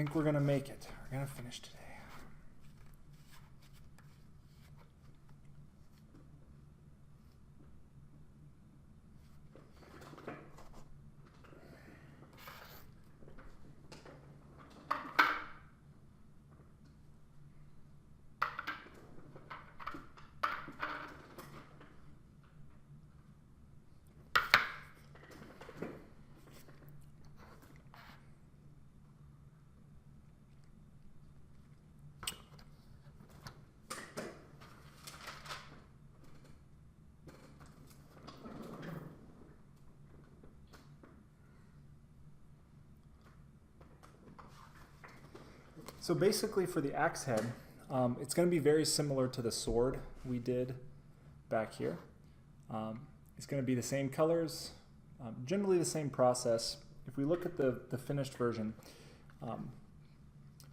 think we're gonna make it. We're gonna finish today. So basically for the axe head, it's going to be very similar to the sword we did back here. It's going to be the same colors, generally the same process. If we look at the finished version,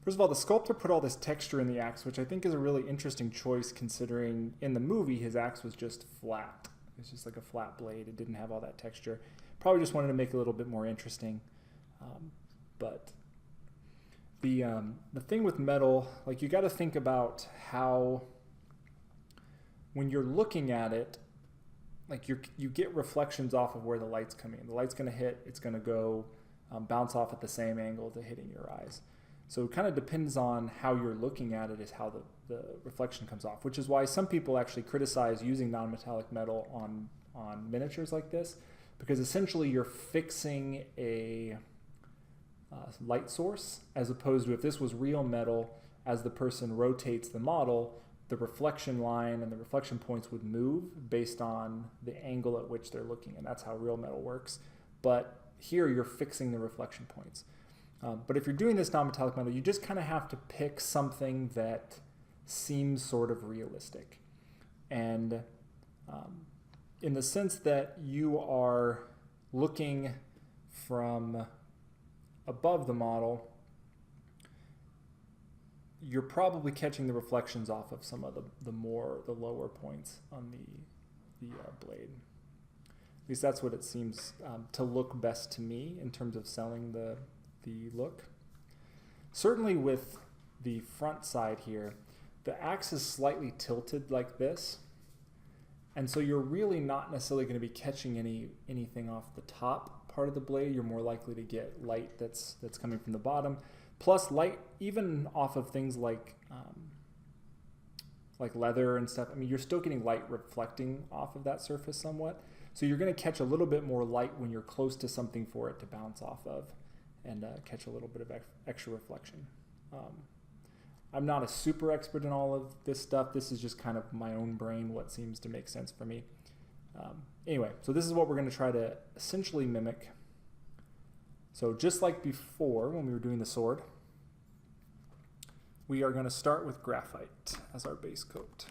first of all, the sculptor put all this texture in the axe, which I think is a really interesting choice considering in the movie his axe was just flat. It's just like a flat blade. It didn't have all that texture. Probably just wanted to make it a little bit more interesting. But the thing with metal, like you got to think about how when you're looking at it, like you get reflections off of where the light's coming in. The light's going to hit, it's going to go bounce off at the same angle to hitting your eyes. So it kind of depends on how you're looking at it is how the reflection comes off, which is why some people actually criticize using non-metallic metal on miniatures like this, because essentially you're fixing a light source, as opposed to if this was real metal, as the person rotates the model, the reflection line and the reflection points would move based on the angle at which they're looking, and that's how real metal works. But here you're fixing the reflection points. But if you're doing this non-metallic metal, you just kind of have to pick something that seems sort of realistic. And in the sense that you are looking from above the model, you're probably catching the reflections off of some of the lower points on the blade. At least that's what it seems to look best to me in terms of selling the look. Certainly with the front side here, the axe is slightly tilted like this, and so you're really not necessarily going to be catching anything off the top part of the blade. You're more likely to get light that's coming from the bottom, plus light even off of things like leather and stuff. I mean, you're still getting light reflecting off of that surface somewhat, so you're going to catch a little bit more light when you're close to something for it to bounce off of and catch a little bit of extra reflection. I'm not a super expert in all of this stuff. This is just kind of my own brain, what seems to make sense for me. Anyway, so this is what we're going to try to essentially mimic. So just like before when we were doing the sword, we are going to start with graphite as our base coat.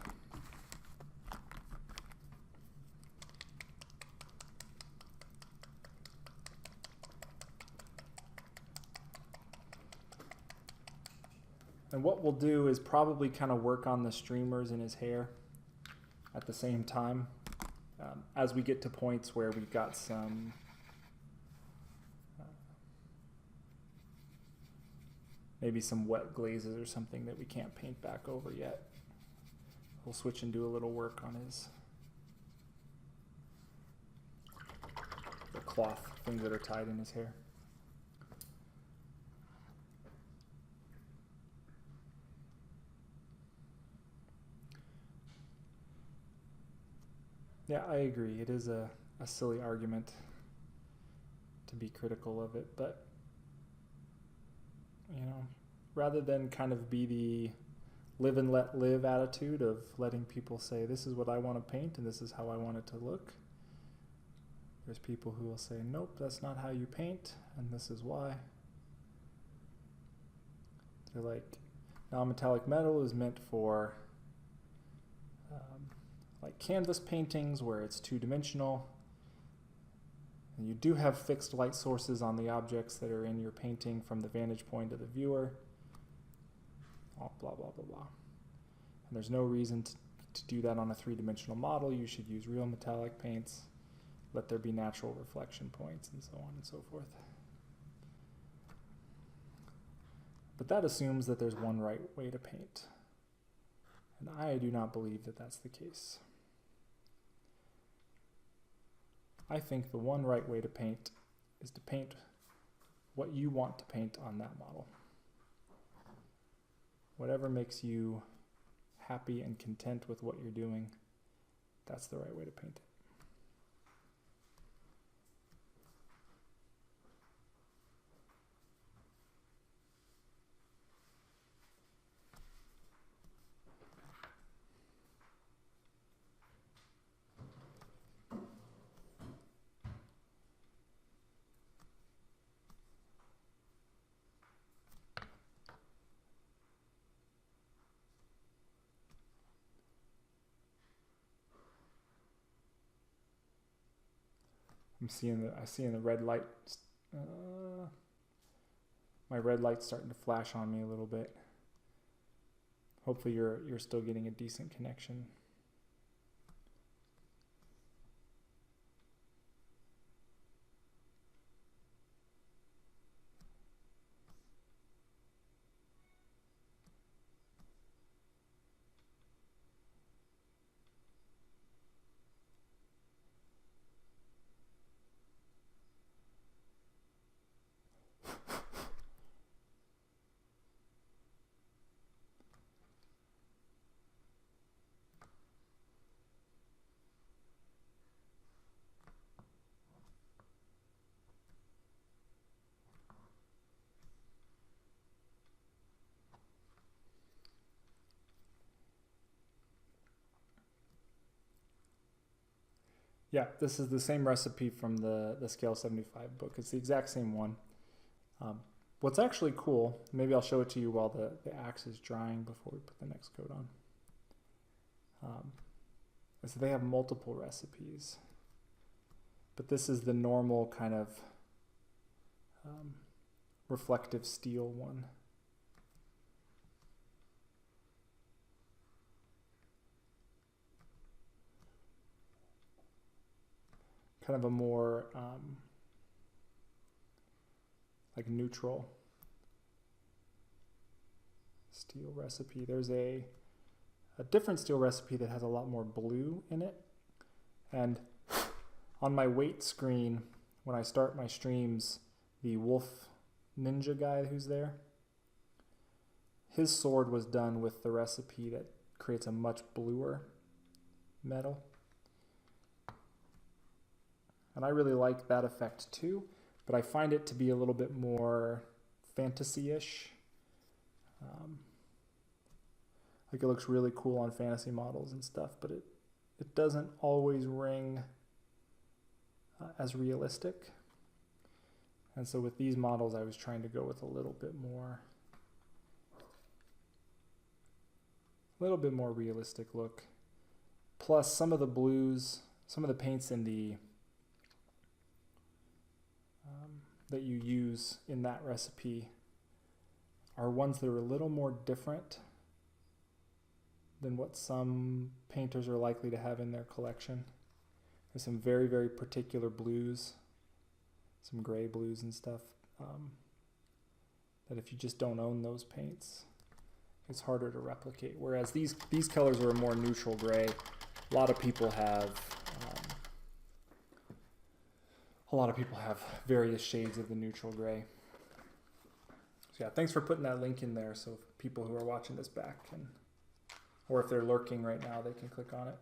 And what we'll do is probably kind of work on the streamers in his hair at the same time as we get to points where we've got some maybe some wet glazes or something that we can't paint back over yet. We'll switch and do a little work on the cloth things that are tied in his hair. Yeah, I agree. It is a silly argument to be critical of it, but you know, rather than kind of be the live and let live attitude of letting people say, this is what I want to paint and this is how I want it to look, there's people who will say, nope, that's not how you paint and this is why. They're like, non-metallic metal is meant for like canvas paintings where it's two-dimensional. And you do have fixed light sources on the objects that are in your painting from the vantage point of the viewer. Blah, blah, blah, blah, blah. And there's no reason to do that on a three-dimensional model. You should use real metallic paints, let there be natural reflection points, and so on and so forth. But that assumes that there's one right way to paint. And I do not believe that that's the case. I think the one right way to paint is to paint what you want to paint on that model. Whatever makes you happy and content with what you're doing, that's the right way to paint it. I see the red light. My red light's starting to flash on me a little bit. Hopefully you're still getting a decent connection. Yeah, this is the same recipe from the Scale 75 book. It's the exact same one. What's actually cool, maybe I'll show it to you while the axe is drying before we put the next coat on. So they have multiple recipes, but this is the normal kind of reflective steel one. Kind of a more like neutral steel recipe. There's a different steel recipe that has a lot more blue in it. And on my weight screen, when I start my streams, the Wolf Ninja guy who's there, his sword was done with the recipe that creates a much bluer metal. And I really like that effect too, but I find it to be a little bit more fantasy-ish. Like it looks really cool on fantasy models and stuff, but it doesn't always ring as realistic. And so with these models, I was trying to go with a little bit more realistic look. Plus some of the blues, some of the paints in the that you use in that recipe are ones that are a little more different than what some painters are likely to have in their collection. There's some very, very particular blues, some gray blues and stuff, that if you just don't own those paints, it's harder to replicate. Whereas these colors are a more neutral gray. A lot of people have various shades of the neutral gray. So yeah, thanks for putting that link in there so people who are watching this back can, or if they're lurking right now, they can click on it.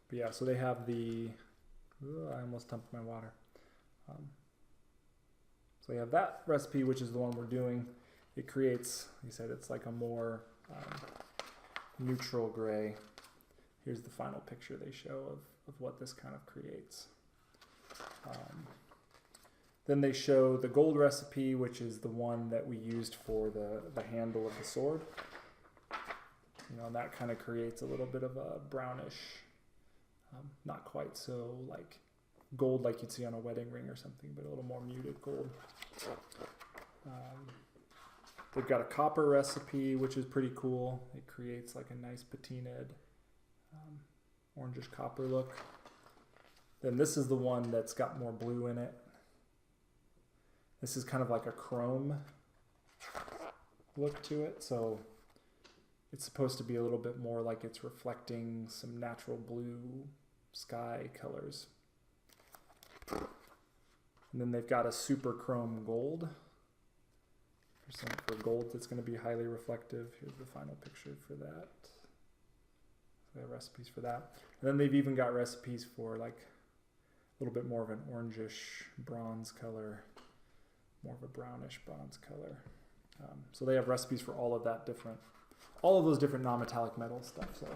But yeah, so they have the, I almost dumped my water. So they have that recipe, which is the one we're doing. It creates, he said, it's like a more neutral gray. Here's the final picture they show of what this kind of creates. Then they show the gold recipe, which is the one that we used for the handle of the sword. You know, and that kind of creates a little bit of a brownish, not quite so like gold like you'd see on a wedding ring or something, but a little more muted gold. They've got a copper recipe, which is pretty cool. It creates like a nice patinaed, orangish copper look. Then this is the one that's got more blue in it. This is kind of like a chrome look to it, so it's supposed to be a little bit more like it's reflecting some natural blue sky colors. And then they've got a super chrome gold. For gold that's going to be highly reflective. Here's the final picture for that. So they have recipes for that. And then they've even got recipes for like a little bit more of an orangish bronze color, more of a brownish bronze color. So they have recipes for all of that all of those different non-metallic metal stuff. So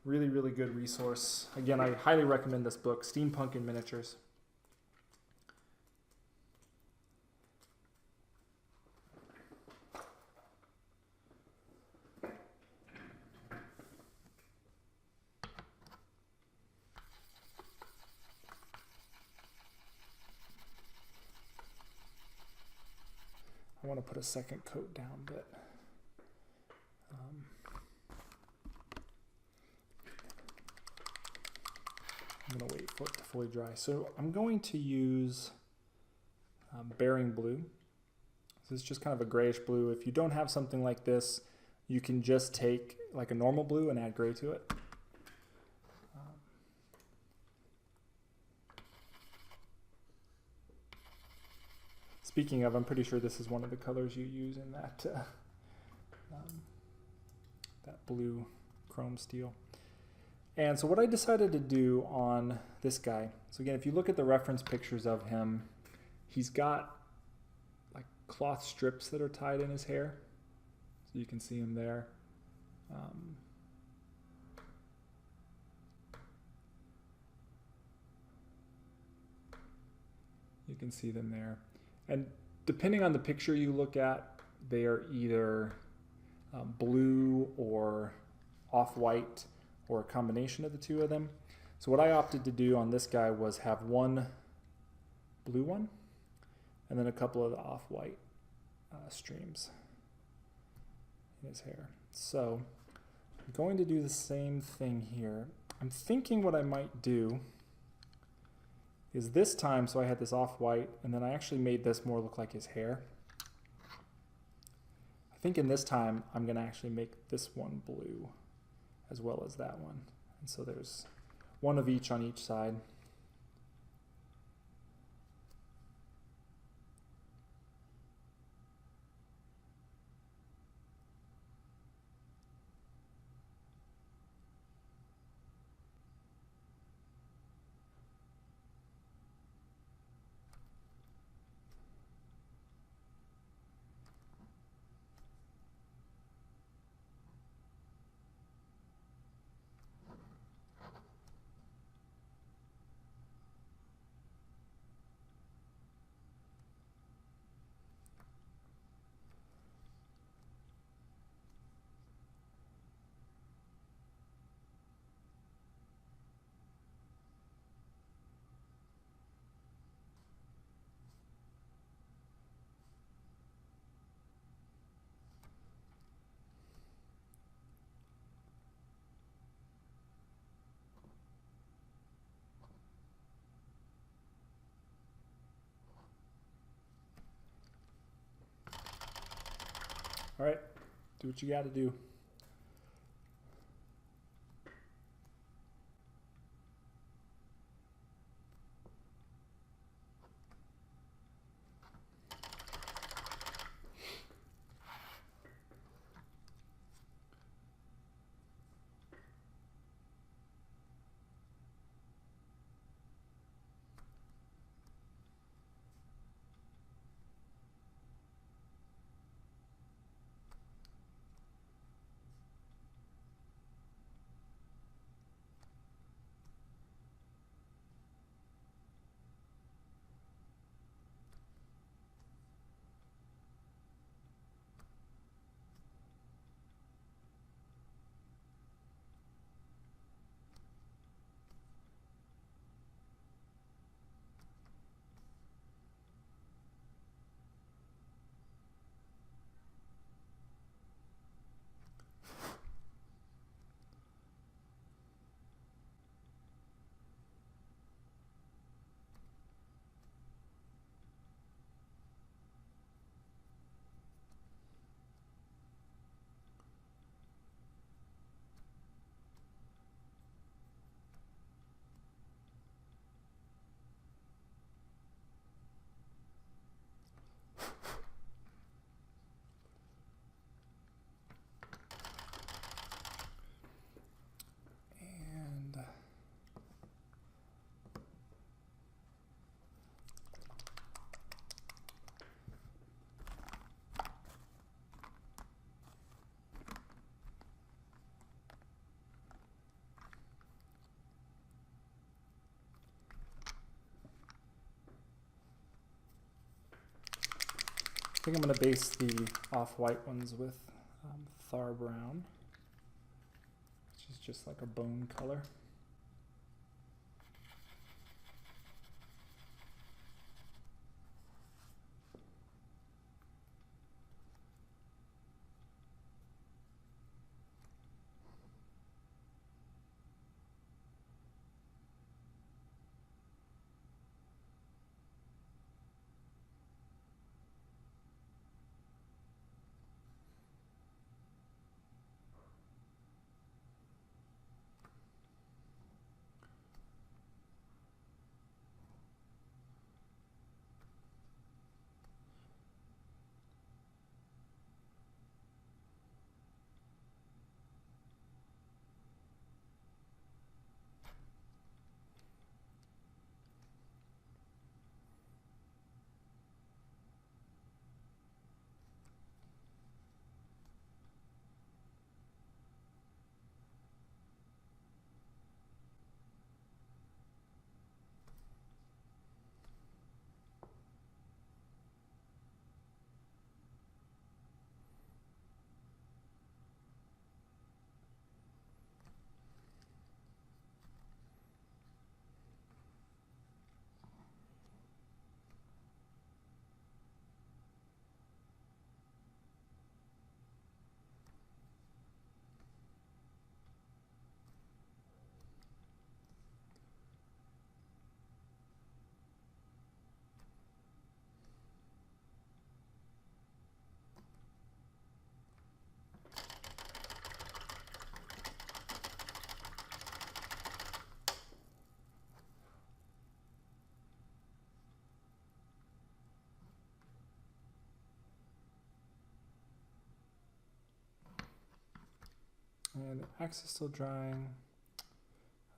really, really good resource. Again, I highly recommend this book, Steampunk in Miniatures. I want to put a second coat down, but I'm going to wait for it to fully dry. So I'm going to use bearing blue. This is just kind of a grayish blue. If you don't have something like this, you can just take like a normal blue and add gray to it. Speaking of, I'm pretty sure this is one of the colors you use in that that blue chrome steel. And so what I decided to do on this guy, so again, if you look at the reference pictures of him, he's got like cloth strips that are tied in his hair. So you can see him there. You can see them there. And depending on the picture you look at, they are either blue or off-white or a combination of the two of them. So what I opted to do on this guy was have one blue one and then a couple of the off-white streams in his hair. So I'm going to do the same thing here. I'm thinking what I might do is this time, so I had this off-white, and then I actually made this more look like his hair. I think in this time, I'm gonna actually make this one blue as well as that one. And so there's one of each on each side. All right, do what you got to do. I think I'm going to base the off-white ones with Thar Brown, which is just like a bone color. And the axe is still drying.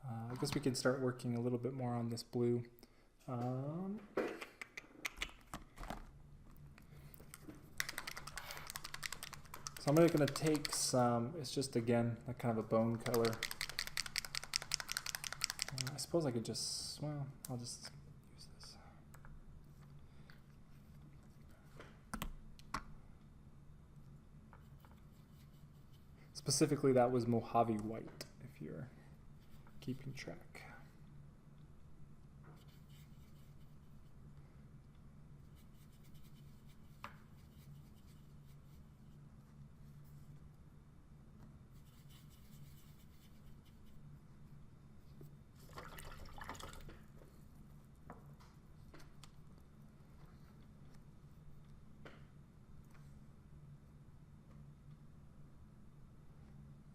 I guess we can start working a little bit more on this blue. So I'm going to take some, it's just again, like kind of a bone color. I suppose I could just, well, I'll just use this. Specifically, that was Mojave White, if you're keeping track.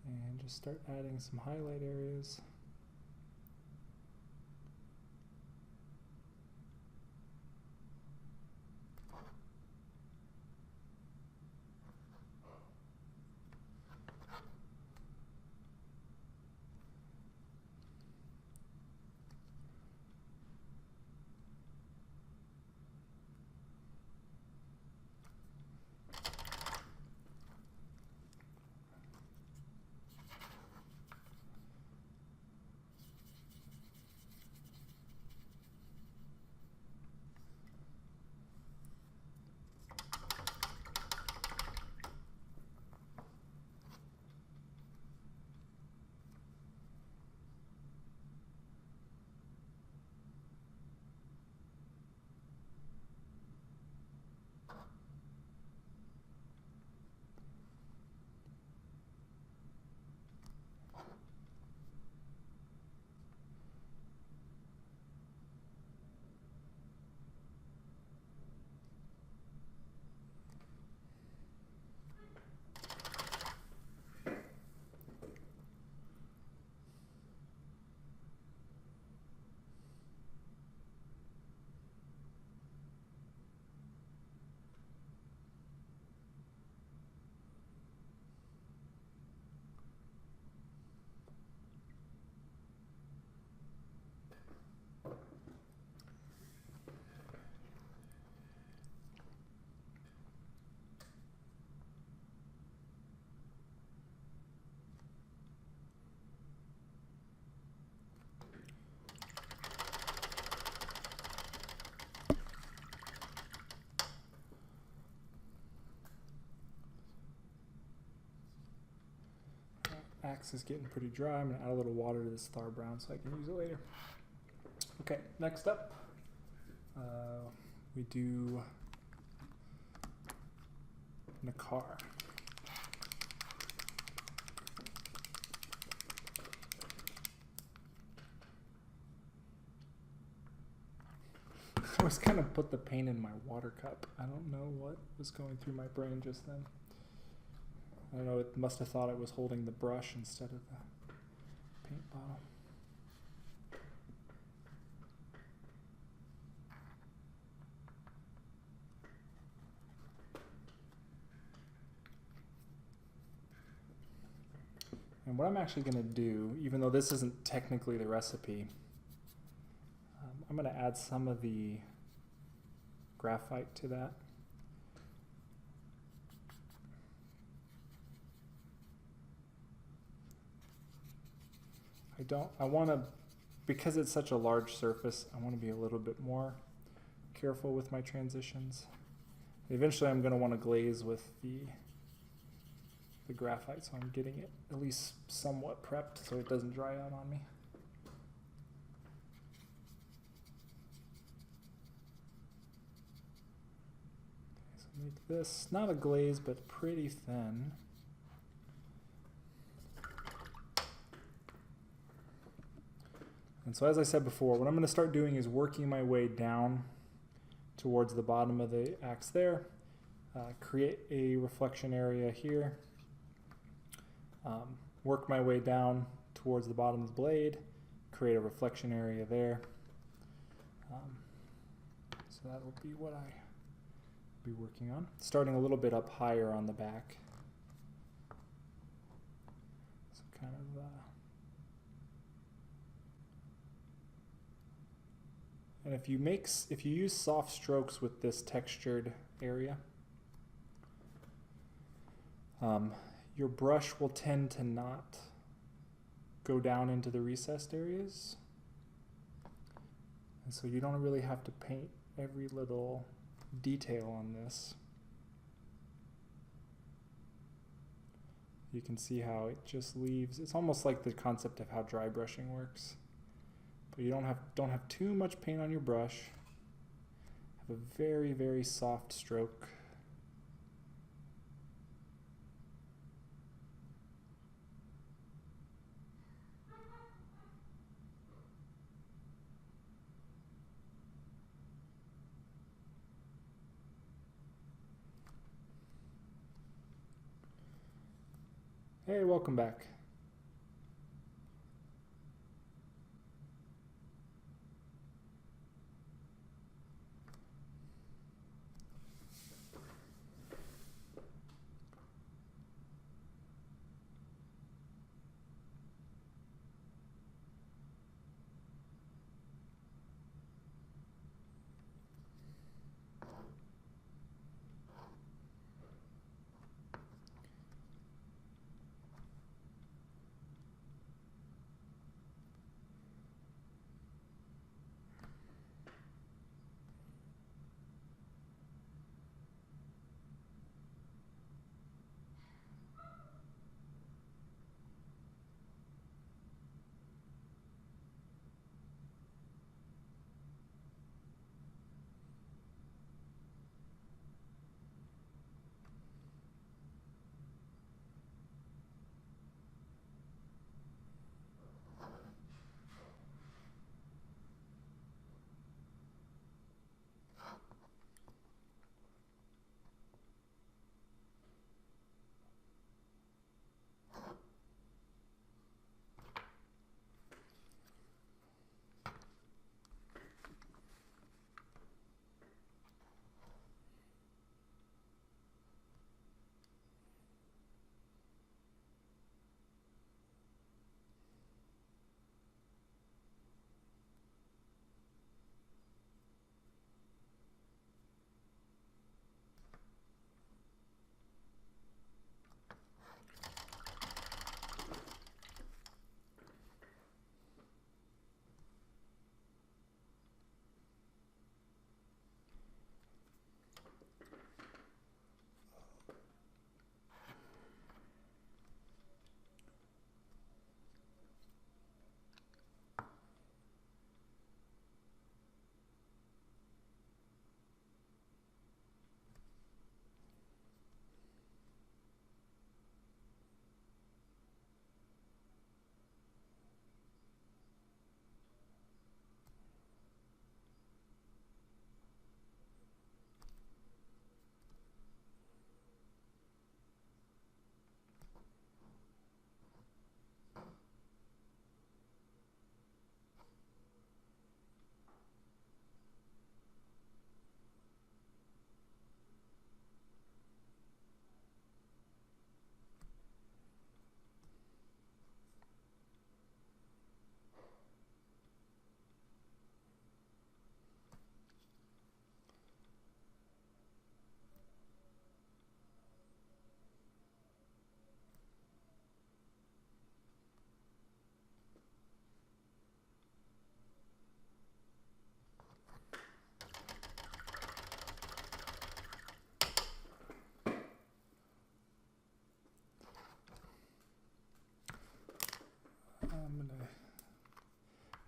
And just start adding some highlight areas. axe is getting pretty dry. I'm gonna add a little water to this Thar Brown so I can use it later. Okay, next up, we do Nakar. I always kind of put the paint in my water cup. I don't know what was going through my brain just then. I don't know, it must have thought it was holding the brush instead of the paint bottle. And what I'm actually going to do, even though this isn't technically the recipe, I'm going to add some of the graphite to that. I want to, because it's such a large surface, I want to be a little bit more careful with my transitions. Eventually I'm going to want to glaze with the graphite, so I'm getting it at least somewhat prepped so it doesn't dry out on me. Okay, so make this not a glaze but pretty thin. And so as I said before, what I'm going to start doing is working my way down towards the bottom of the axe there, create a reflection area here, work my way down towards the bottom of the blade, create a reflection area there. So that will be what I'll be working on. Starting a little bit up higher on the back. So kind of and if you use soft strokes with this textured area, your brush will tend to not go down into the recessed areas. And so you don't really have to paint every little detail on this. You can see how it just leaves, it's almost like the concept of how dry brushing works. But you don't have too much paint on your brush. Have a very, very soft stroke. Hey, welcome back.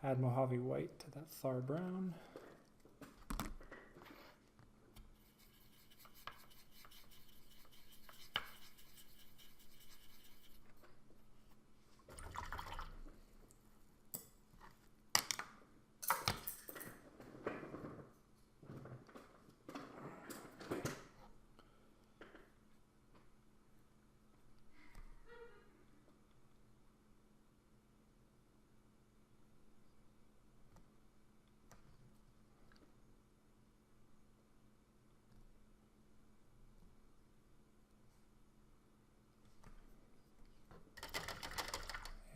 Add Mojave White to that far brown.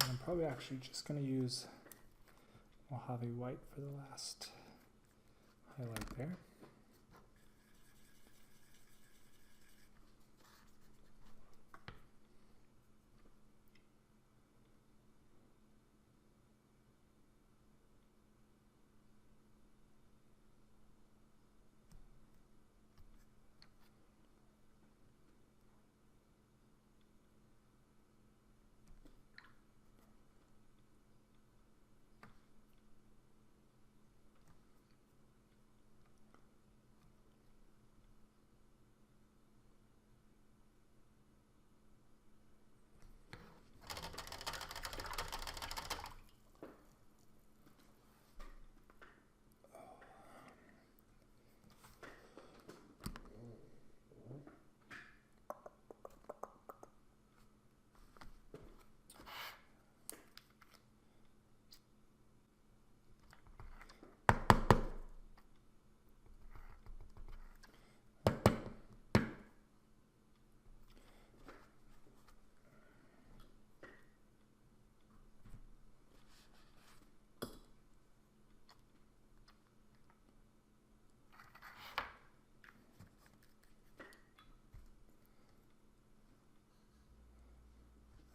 I'm probably actually just going to use Mojave White for the last highlight there.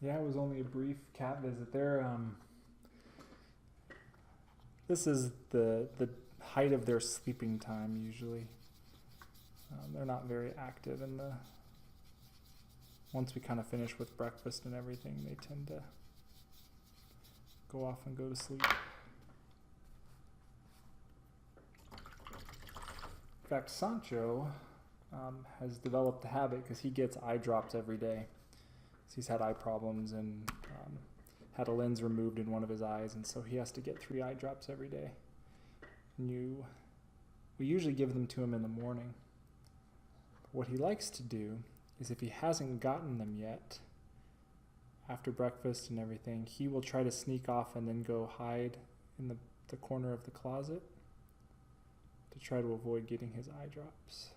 Yeah, it was only a brief cat visit. This is the height of their sleeping time usually. They're not very active in the. Once we kind of finish with breakfast and everything, they tend to go off and go to sleep. In fact, Sancho has developed a habit because he gets eye drops every day. He's had eye problems and had a lens removed in one of his eyes, and so he has to get 3 eye drops every day. And we usually give them to him in the morning. What he likes to do is if he hasn't gotten them yet, after breakfast and everything, he will try to sneak off and then go hide in the corner of the closet to try to avoid getting his eye drops.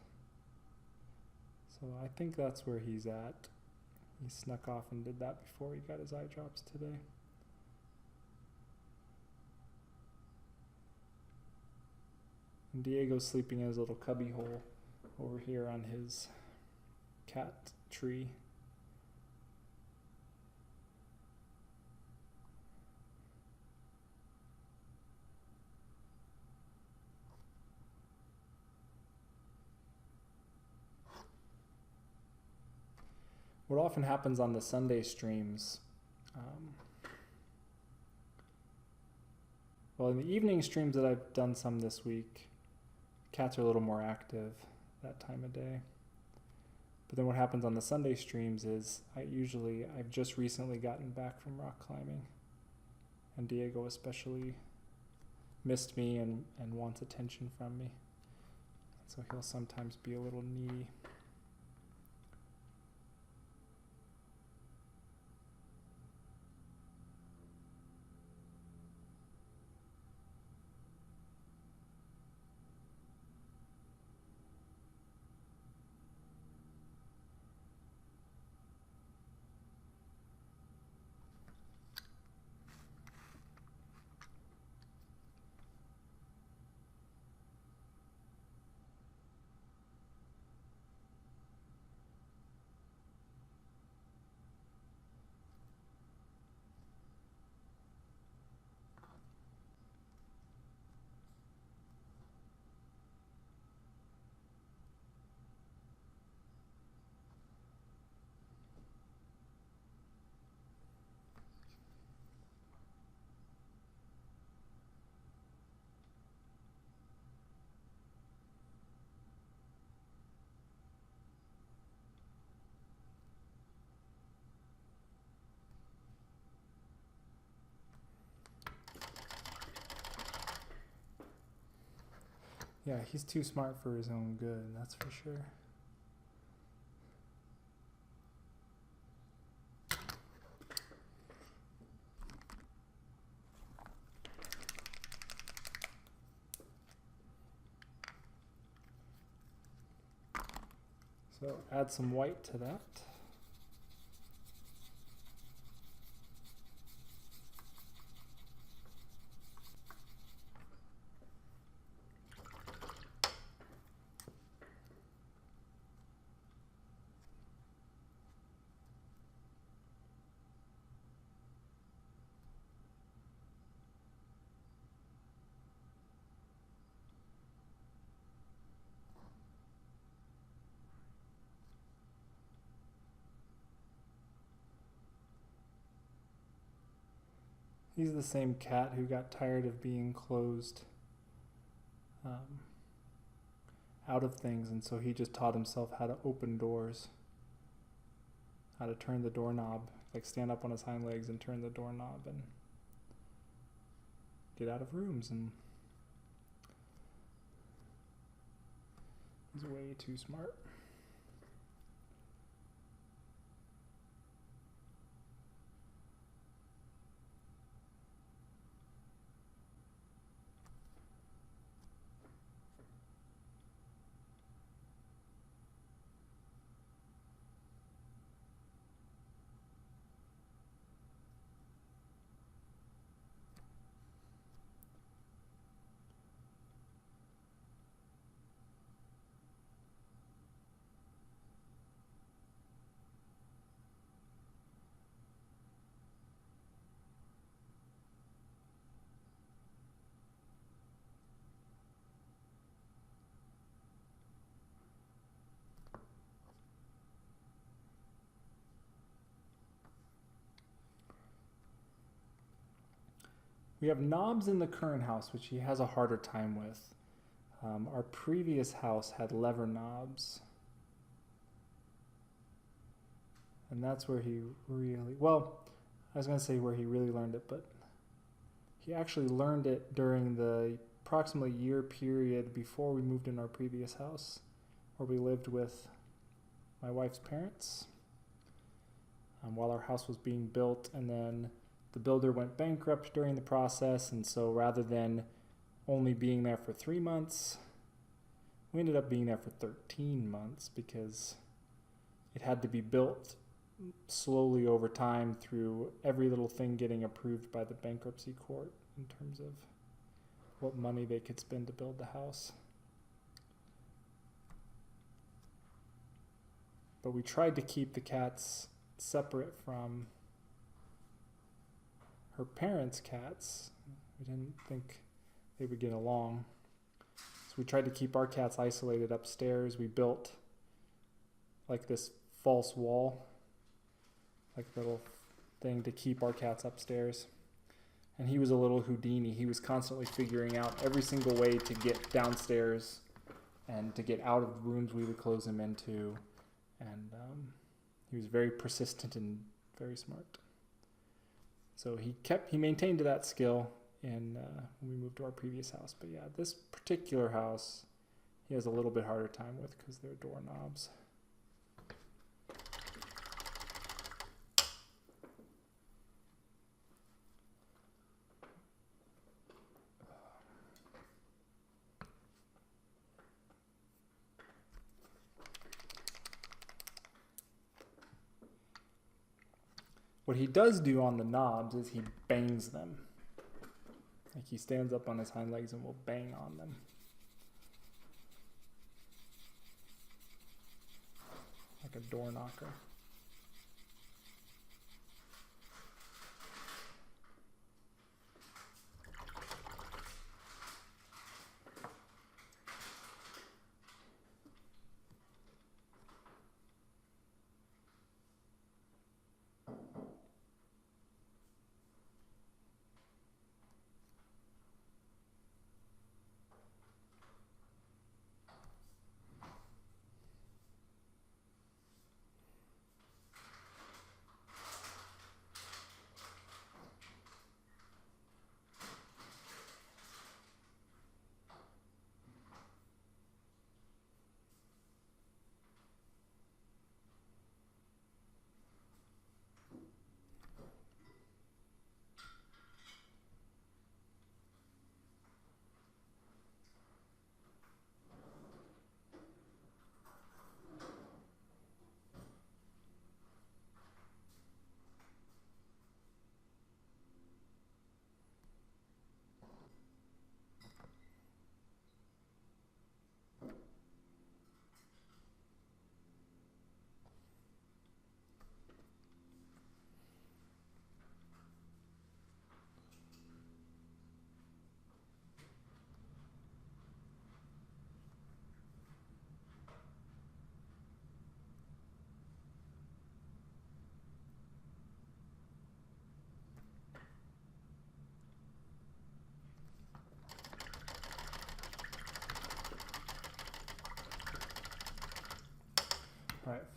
So I think that's where he's at. He snuck off and did that before he got his eye drops today. And Diego's sleeping in his little cubby hole over here on his cat tree. What often happens on the Sunday streams, well, in the evening streams that I've done some this week, cats are a little more active that time of day. But then what happens on the Sunday streams is I've just recently gotten back from rock climbing, and Diego especially missed me and wants attention from me. So he'll sometimes be a little needy. Yeah, he's too smart for his own good, that's for sure. So add some white to that. He's the same cat who got tired of being closed out of things, and so he just taught himself how to open doors, how to turn the doorknob, like stand up on his hind legs and turn the doorknob and get out of rooms. And he's way too smart. We have knobs in the current house, which he has a harder time with. Our previous house had lever knobs. And that's where he really, well, I was going to say where he really learned it, but he actually learned it during the approximately year period before we moved in our previous house, where we lived with my wife's parents while our house was being built. And then the builder went bankrupt during the process, and so rather than only being there for 3 months, we ended up being there for 13 months because it had to be built slowly over time through every little thing getting approved by the bankruptcy court in terms of what money they could spend to build the house. But we tried to keep the cats separate from her parents' cats. We didn't think they would get along. So we tried to keep our cats isolated upstairs. We built like this false wall, like a little thing to keep our cats upstairs. And he was a little Houdini. He was constantly figuring out every single way to get downstairs and to get out of the rooms we would close him into. And he was very persistent and very smart. So he maintained that skill when we moved to our previous house. But yeah, this particular house, he has a little bit harder time with because they're doorknobs. What he does do on the knobs is he bangs them. Like he stands up on his hind legs and will bang on them. Like a door knocker.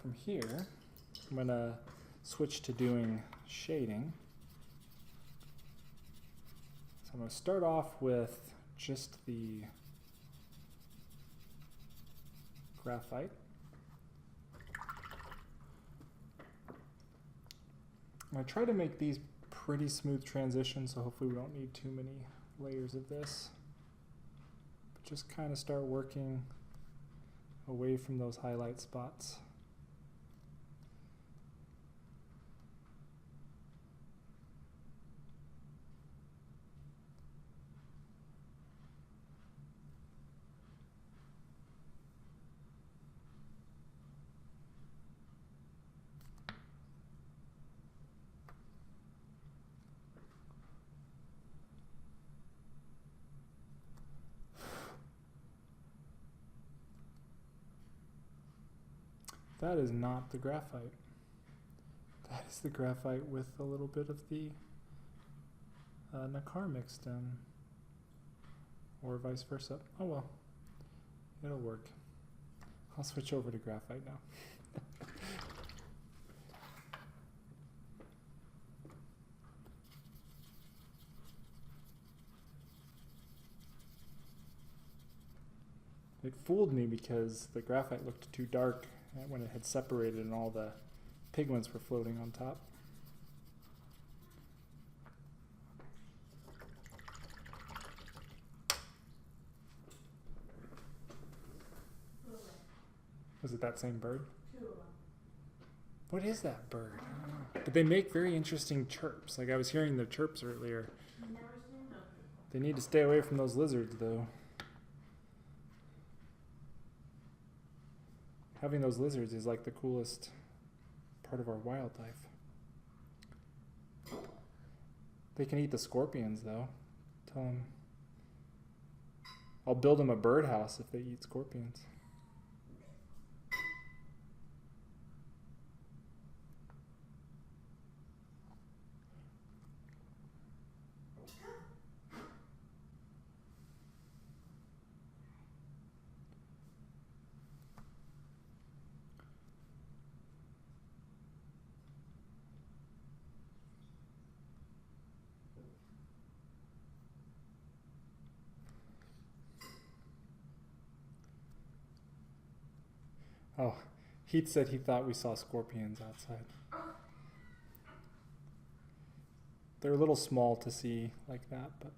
from here, I'm going to switch to doing shading. So I'm going to start off with just the graphite. I'm going to try to make these pretty smooth transitions, so hopefully we don't need too many layers of this. But just kind of start working away from those highlight spots. That is not the graphite. That is the graphite with a little bit of the nacre mixed in. Or vice versa. Oh well. It'll work. I'll switch over to graphite now. It fooled me because the graphite looked too dark when it had separated and all the pigments were floating on top. Was it that same bird? Two of them. What is that bird? I don't know. But they make very interesting chirps. Like I was hearing the chirps earlier. I've never seen them. They need to stay away from those lizards though. Having those lizards is like the coolest part of our wildlife. They can eat the scorpions though. Tell them. I'll build them a birdhouse if they eat scorpions. Oh, Heath said he thought we saw scorpions outside. They're a little small to see like that, but...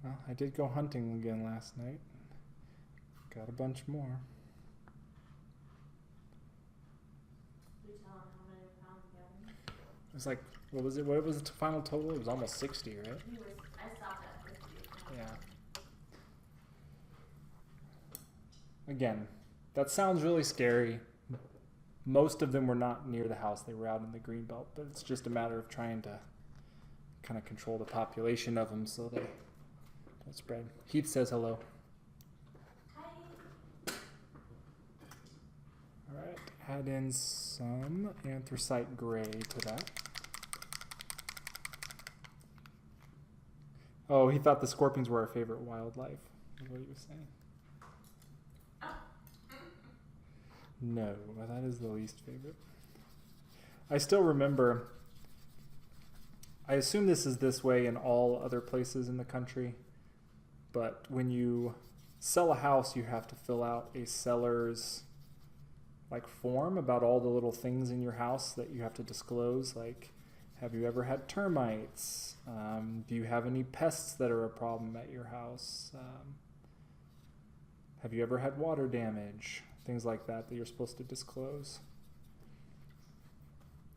Well, I did go hunting again last night. Got a bunch more. You tell them how many pounds again? It was like, what was it? What was the final total? It was almost 60, right? I stopped at 50. Yeah. Again, that sounds really scary. Most of them were not near the house. They were out in the green belt, but it's just a matter of trying to kind of control the population of them so they don't spread. Heath says hello. Hi. All right, add in some anthracite gray to that. Oh, he thought the scorpions were our favorite wildlife, is what he was saying. No, that is the least favorite. I still remember, I assume this is this way in all other places in the country, but when you sell a house, you have to fill out a seller's form about all the little things in your house that you have to disclose, like have you ever had termites? Do you have any pests that are a problem at your house? Have you ever had water damage? Things like that you're supposed to disclose.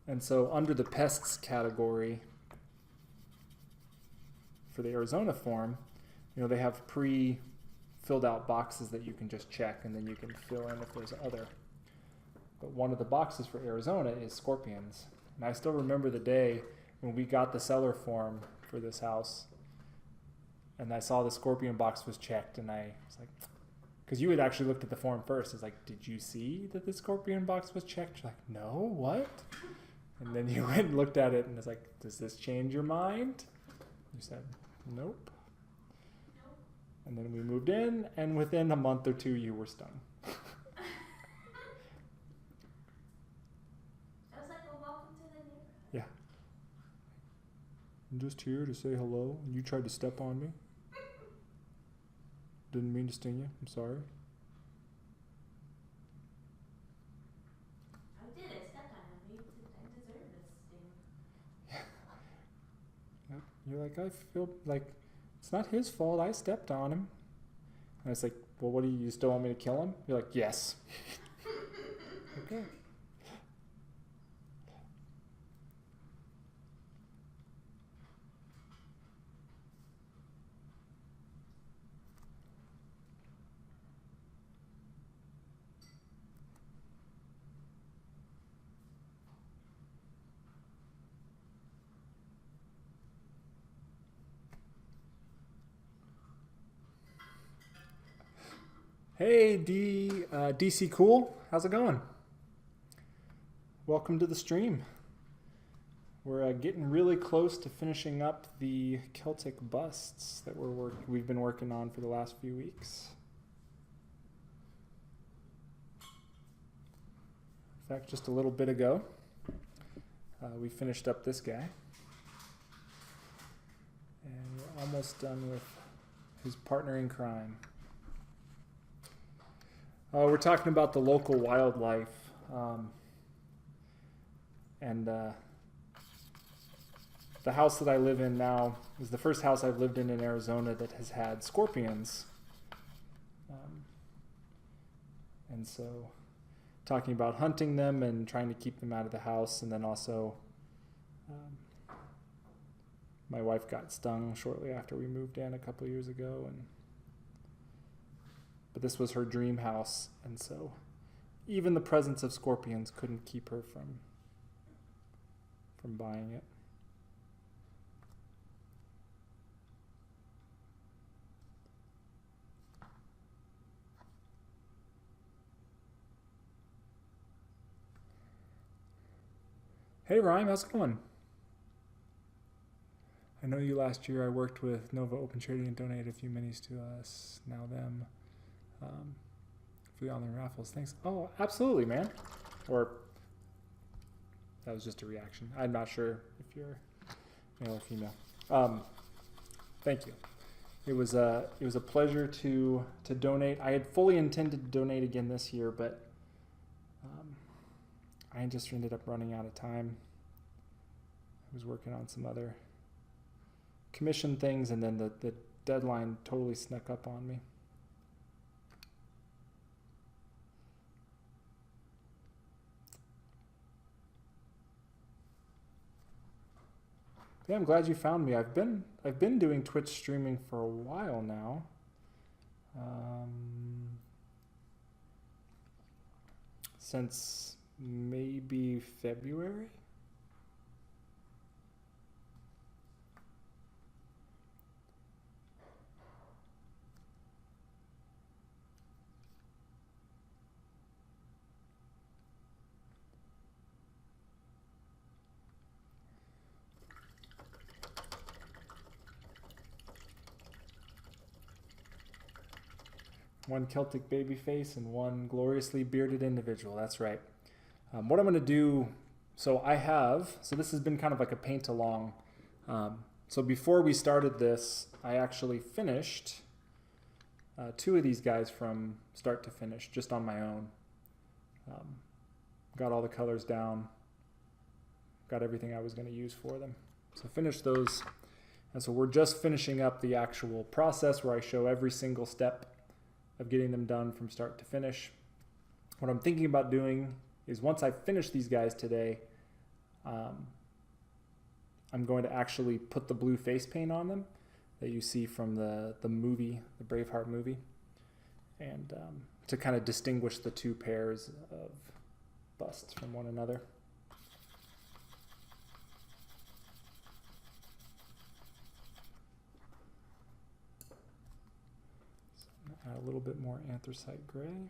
And so under the pests category for the Arizona form, they have pre-filled out boxes that you can just check and then you can fill in if there's other. But one of the boxes for Arizona is scorpions. And I still remember the day when we got the seller form for this house and I saw the scorpion box was checked and I was like, because you had actually looked at the form first. It's like, did you see that the scorpion box was checked? You're like, no, what? And then you went and looked at it and it's like, does this change your mind? You said, nope. And then we moved in, and within a month or two, you were stung. I was like, well, welcome to the neighborhood. Yeah. I'm just here to say hello, and you tried to step on me. Didn't mean to sting you. I'm sorry. I did. I stepped on him. I deserve this sting. You're like, I feel like it's not his fault. I stepped on him. And it's like, well, what do you still want me to kill him? You're like, yes. Okay. Hey, DC Cool. How's it going? Welcome to the stream. We're getting really close to finishing up the Celtic busts that we've been working on for the last few weeks. In fact, just a little bit ago, we finished up this guy. And we're almost done with his partner in crime. We're talking about the local wildlife, and the house that I live in now is the first house I've lived in Arizona that has had scorpions. And so talking about hunting them and trying to keep them out of the house, and then also my wife got stung shortly after we moved in a couple years ago, but this was her dream house, and so even the presence of scorpions couldn't keep her from buying it. Hey Ryan, how's it going? I know you last year I worked with Nova Open Trading and donated a few minis to us, now them. For the online raffles. Thanks. Oh, absolutely, man. Or that was just a reaction. I'm not sure if you're male or female. Thank you. It was a pleasure to donate. I had fully intended to donate again this year, but I just ended up running out of time. I was working on some other commission things, and then the deadline totally snuck up on me. Yeah, I'm glad you found me. I've been doing Twitch streaming for a while now. Since maybe February. One Celtic baby face and one gloriously bearded individual. That's right. What I'm going to do, so this has been kind of like a paint along. So before we started this, I actually finished 2 of these guys from start to finish, just on my own. Got all the colors down, got everything I was going to use for them. So finished those. And so we're just finishing up the actual process where I show every single step of getting them done from start to finish. What I'm thinking about doing is once I finish these guys today, I'm going to actually put the blue face paint on them that you see from the movie, the Braveheart movie, and to kind of distinguish the 2 pairs of busts from one another. Add a little bit more anthracite gray.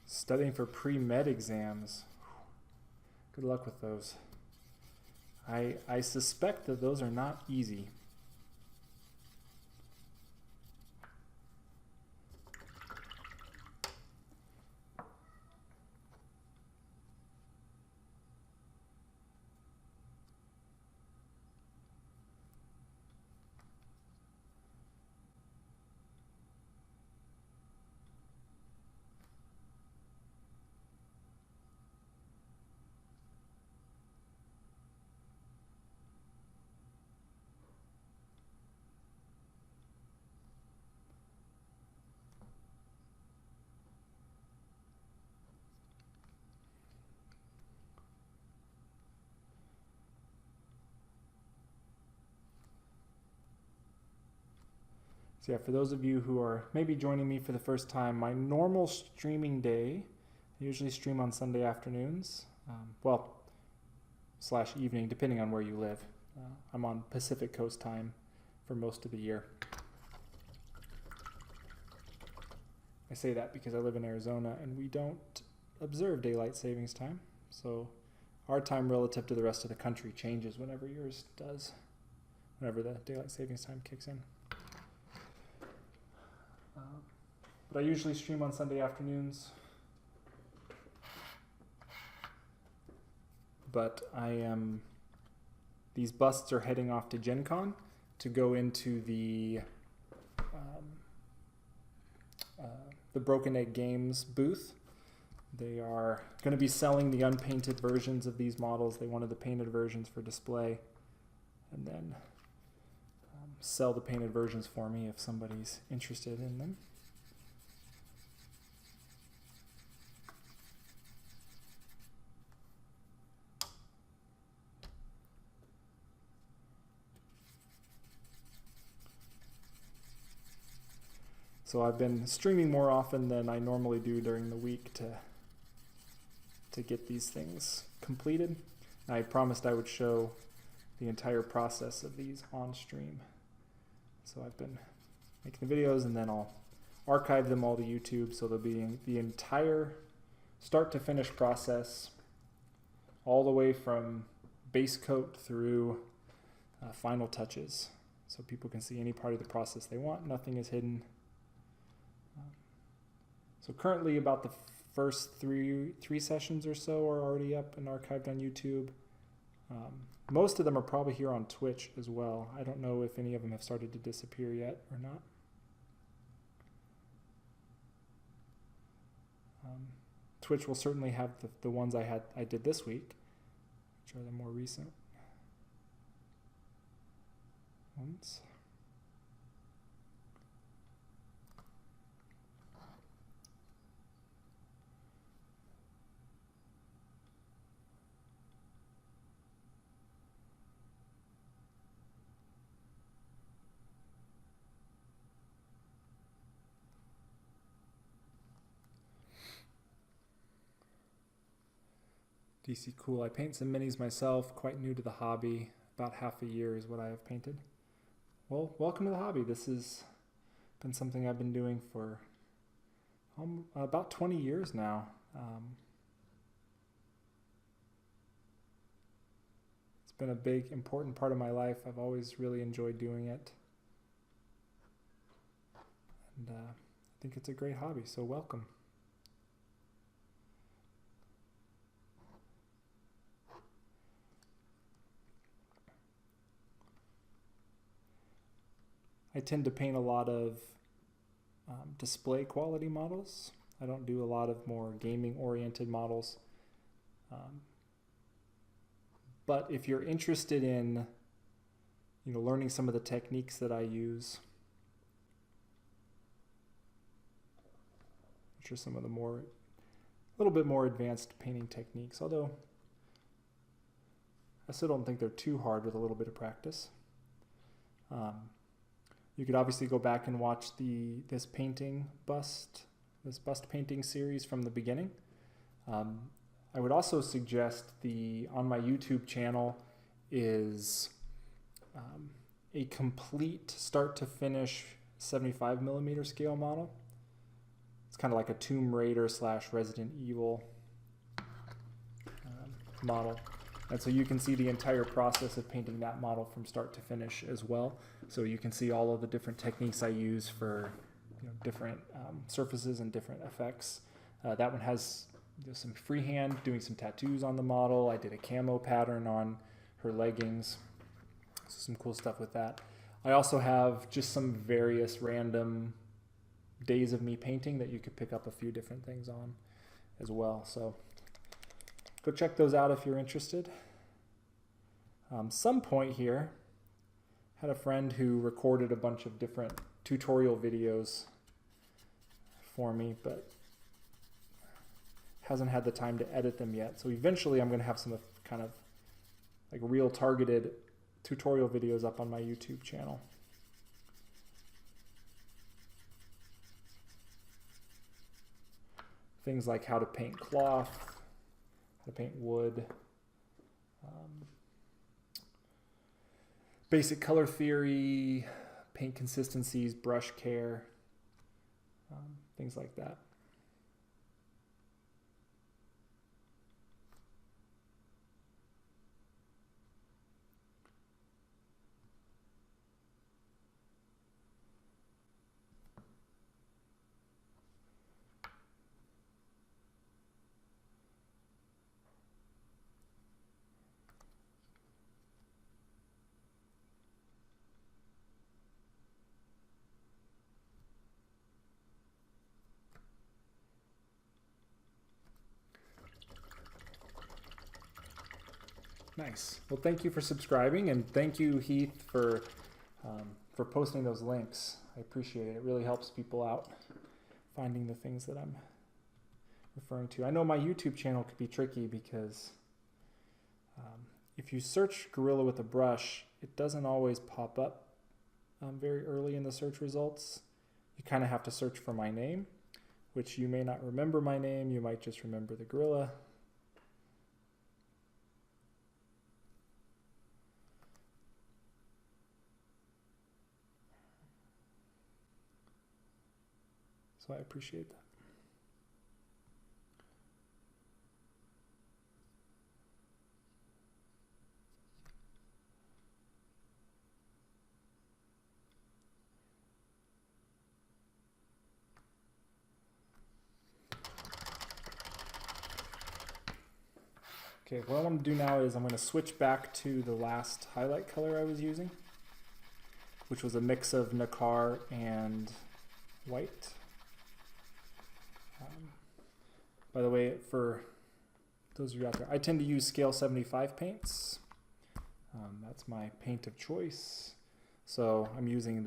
Studying for pre-med exams. Good luck with those. I suspect that those are not easy. So yeah, for those of you who are maybe joining me for the first time, my normal streaming day, I usually stream on Sunday afternoons, / evening, depending on where you live. I'm on Pacific Coast time for most of the year. I say that because I live in Arizona and we don't observe daylight savings time. So our time relative to the rest of the country changes whenever yours does, whenever the daylight savings time kicks in. But I usually stream on Sunday afternoons. But these busts are heading off to Gen Con to go into the Broken Egg Games booth. They are going to be selling the unpainted versions of these models. They wanted the painted versions for display, and then sell the painted versions for me if somebody's interested in them. So I've been streaming more often than I normally do during the week to get these things completed. I promised I would show the entire process of these on stream. So I've been making the videos and then I'll archive them all to YouTube, so they'll be in the entire start to finish process, all the way from base coat through final touches, so people can see any part of the process they want. Nothing is hidden. So currently about the first three sessions or so are already up and archived on YouTube. Most of them are probably here on Twitch as well. I don't know if any of them have started to disappear yet or not. Twitch will certainly have the ones I did this week, which are the more recent ones. DC cool. I paint some minis myself, quite new to the hobby. About half a year is what I have painted. Well, welcome to the hobby. This has been something I've been doing for about 20 years now. It's been a big, important part of my life. I've always really enjoyed doing it. And I think it's a great hobby, so welcome. I tend to paint a lot of display quality models. I don't do a lot of more gaming oriented models. But if you're interested in learning some of the techniques that I use, which are some of the little bit more advanced painting techniques, although I still don't think they're too hard with a little bit of practice. You could obviously go back and watch this bust painting series from the beginning. I would also suggest on my YouTube channel is a complete start to finish 75mm scale model. It's kind of like a Tomb Raider / Resident Evil model. And so you can see the entire process of painting that model from start to finish as well. So you can see all of the different techniques I use for different surfaces and different effects. That one has some freehand, doing some tattoos on the model. I did a camo pattern on her leggings. So some cool stuff with that. I also have just some various random days of me painting that you could pick up a few different things on as well. So go check those out if you're interested. Some point here, had a friend who recorded a bunch of different tutorial videos for me, but hasn't had the time to edit them yet. So eventually I'm going to have some kind of like real targeted tutorial videos up on my YouTube channel. Things like how to paint cloth, how to paint wood, basic color theory, paint consistencies, brush care, things like that. Nice. Well, thank you for subscribing, and thank you, Heath, for posting those links. I appreciate it. It really helps people out finding the things that I'm referring to. I know my YouTube channel could be tricky because if you search gorilla with a brush, it doesn't always pop up very early in the search results. You kind of have to search for my name, which you may not remember my name. You might just remember the gorilla. So I appreciate that. Okay, what I want to do now is I'm going to switch back to the last highlight color I was using, which was a mix of nacre and white. By the way, for those of you out there, I tend to use scale 75 paints. That's my paint of choice. So I'm using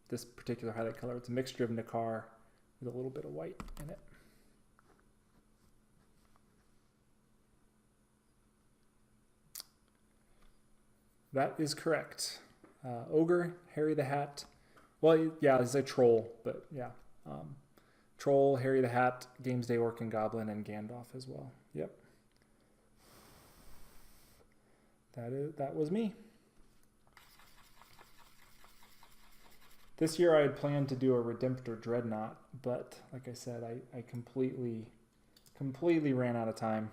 this particular highlight color. It's a mixture of nacre with a little bit of white in it. That is correct. Ogre, Harry the Hat. Well, yeah, it's a troll, but yeah. Troll, Harry the Hat, Games Day Orc and Goblin, and Gandalf as well. Yep. That was me. This year I had planned to do a Redemptor Dreadnought, but like I said, I completely ran out of time,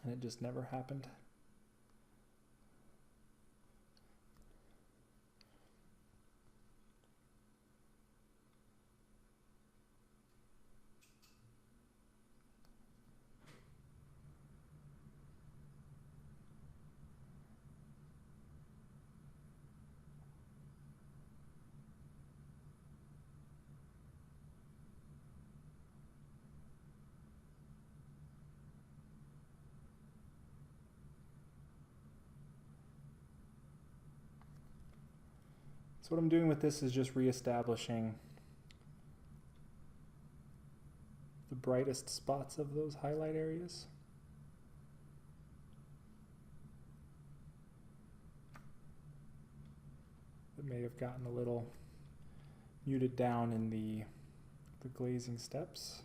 and it just never happened. So what I'm doing with this is just reestablishing the brightest spots of those highlight areas. That may have gotten a little muted down in the glazing steps.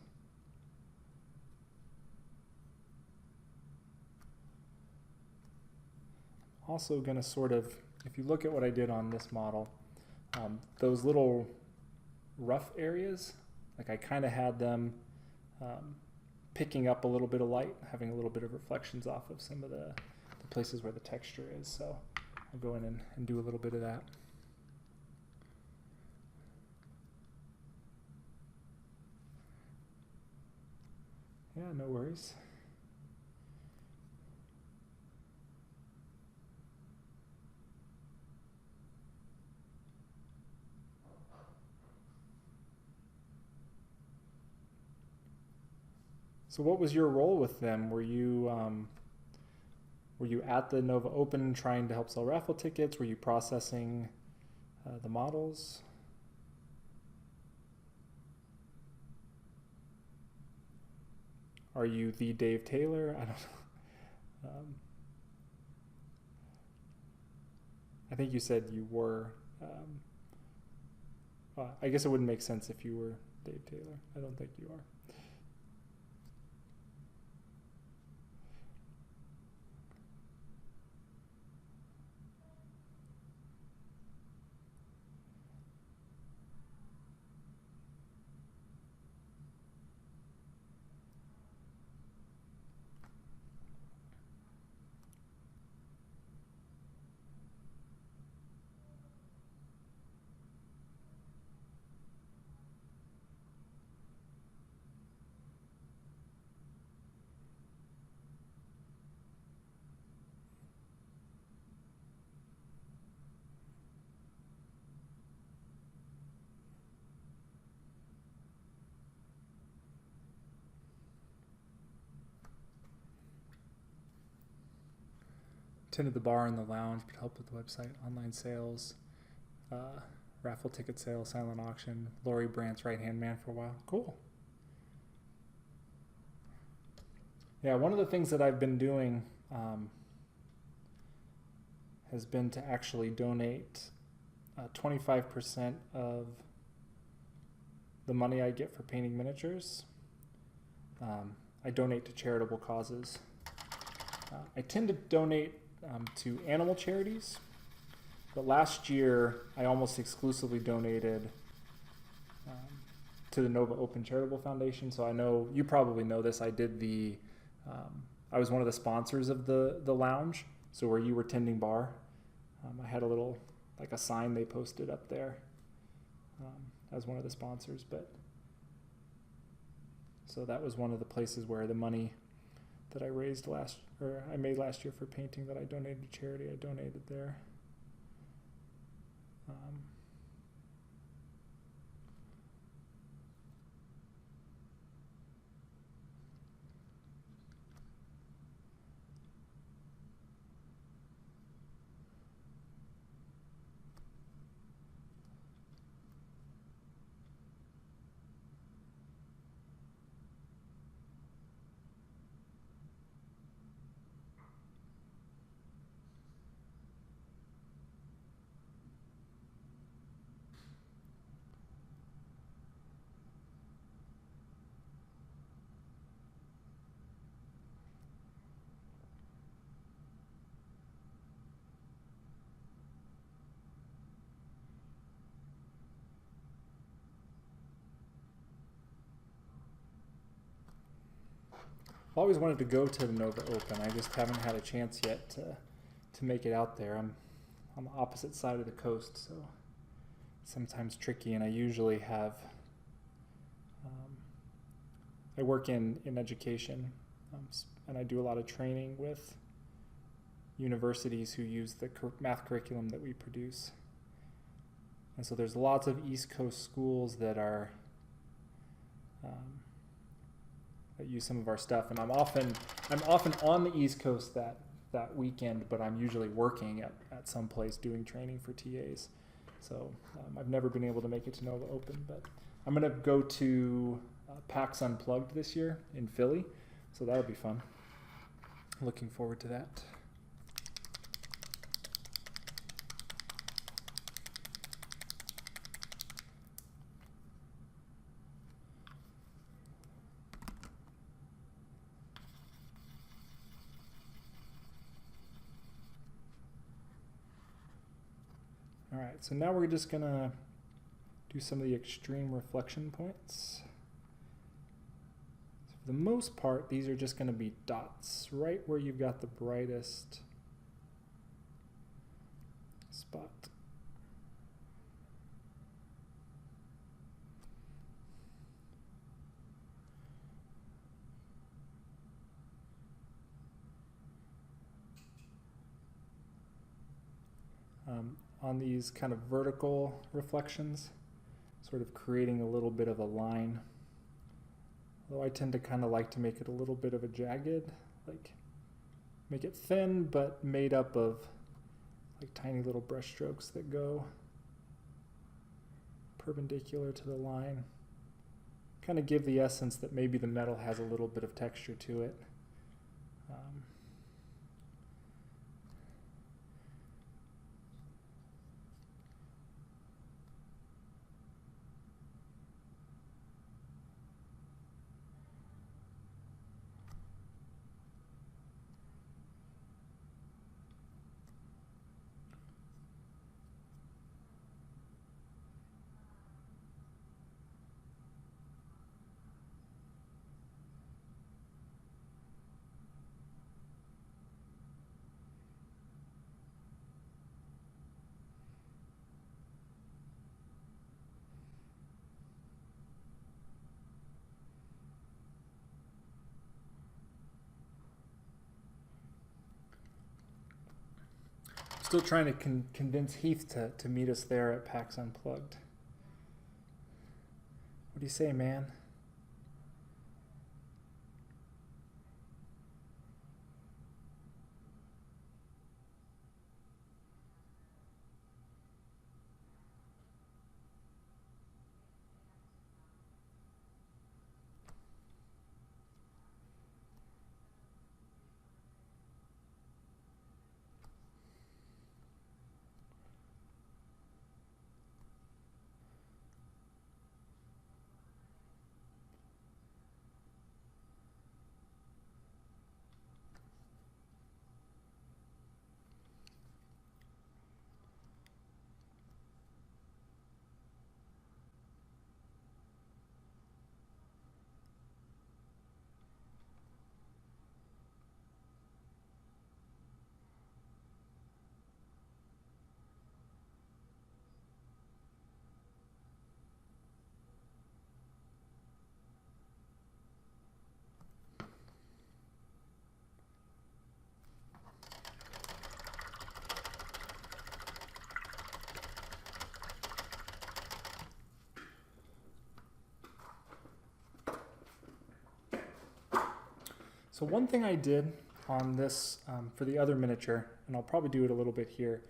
Also going to sort of, if you look at what I did on this model, those little rough areas, like I kind of had them picking up a little bit of light, having a little bit of reflections off of some of the places where the texture is. So I'll go in and do a little bit of that. Yeah, no worries. So what was your role with them? Were you at the Nova Open trying to help sell raffle tickets? Were you processing the models? Are you the Dave Taylor? I don't know. I think you said you were. I guess it wouldn't make sense if you were Dave Taylor. I don't think you are. Attended the bar and the lounge, but helped with the website, online sales, raffle ticket sales, silent auction. Lori Brandt's right-hand man for a while. Cool. Yeah, one of the things that I've been doing has been to actually donate 25% of the money I get for painting miniatures. I donate to charitable causes. I tend to donate to animal charities, but last year I almost exclusively donated to the Nova Open Charitable Foundation. So I know you probably know this. I did I was one of the sponsors of the lounge. So where you were tending bar, I had a little, like a sign they posted up there as one of the sponsors. But so that was one of the places where the money that I raised I made last year for painting that I donated to charity, I donated there. I've always wanted to go to the Nova Open. I just haven't had a chance yet to make it out there. I'm on the opposite side of the coast, so it's sometimes tricky. And I usually have, I work in education, and I do a lot of training with universities who use the math curriculum that we produce. And so there's lots of East Coast schools that are that use some of our stuff, and I'm often on the East Coast that weekend, but I'm usually working at some place doing training for TAs. So I've never been able to make it to Nova Open, but I'm gonna go to PAX Unplugged this year in Philly, so that'll be fun. Looking forward to that. All right, so now we're just gonna do some of the extreme reflection points. For the most part, these are just going to be dots right where you've got the brightest spot. On these kind of vertical reflections, sort of creating a little bit of a line. Though I tend to kind of like to make it a little bit of a jagged, like make it thin but made up of like tiny little brush strokes that go perpendicular to the line. Kind of give the essence that maybe the metal has a little bit of texture to it. Still trying to convince Heath to meet us there at PAX Unplugged. What do you say, man? So one thing I did on this for the other miniature, and I'll probably do it a little bit here.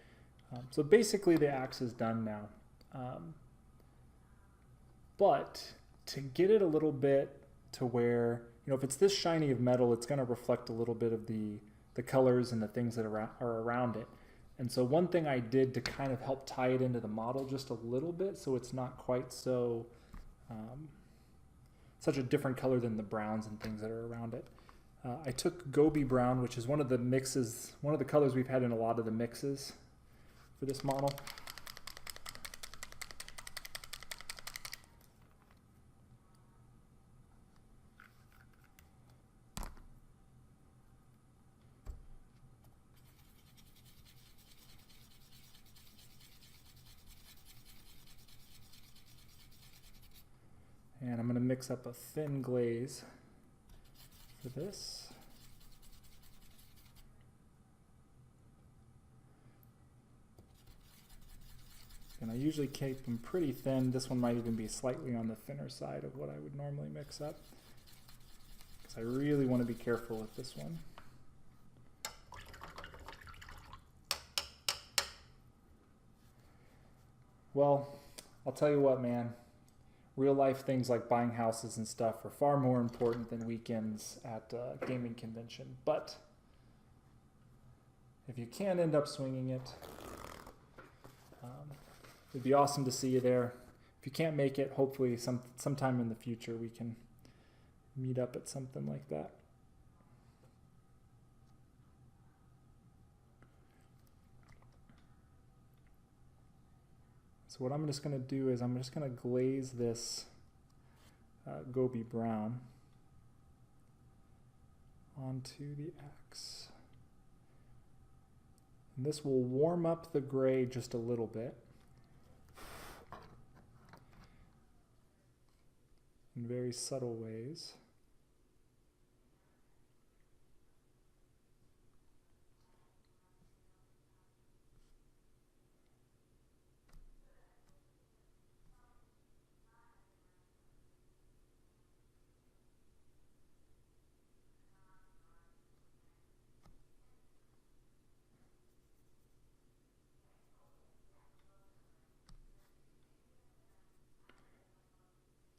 So basically the axe is done now. But to get it a little bit to where, you know, if it's this shiny of metal, it's going to reflect a little bit of the colors and the things that are around it. And so one thing I did to kind of help tie it into the model just a little bit so it's not quite so such a different color than the browns and things that are around it. I took Gobi Brown, which is one of the mixes, one of the colors we've had in a lot of the mixes for this model. And I'm going to mix up a thin glaze for this. And I usually keep them pretty thin. This one might even be slightly on the thinner side of what I would normally mix up, because I really want to be careful with this one. Well, I'll tell you what, man. Real life things like buying houses and stuff are far more important than weekends at a gaming convention. But if you can end up swinging it, it'd be awesome to see you there. If you can't make it, hopefully sometime in the future we can meet up at something like that. So what I'm just going to do is I'm just going to glaze this Gobi Brown. onto the X. And this will warm up the gray just a little bit. In very subtle ways.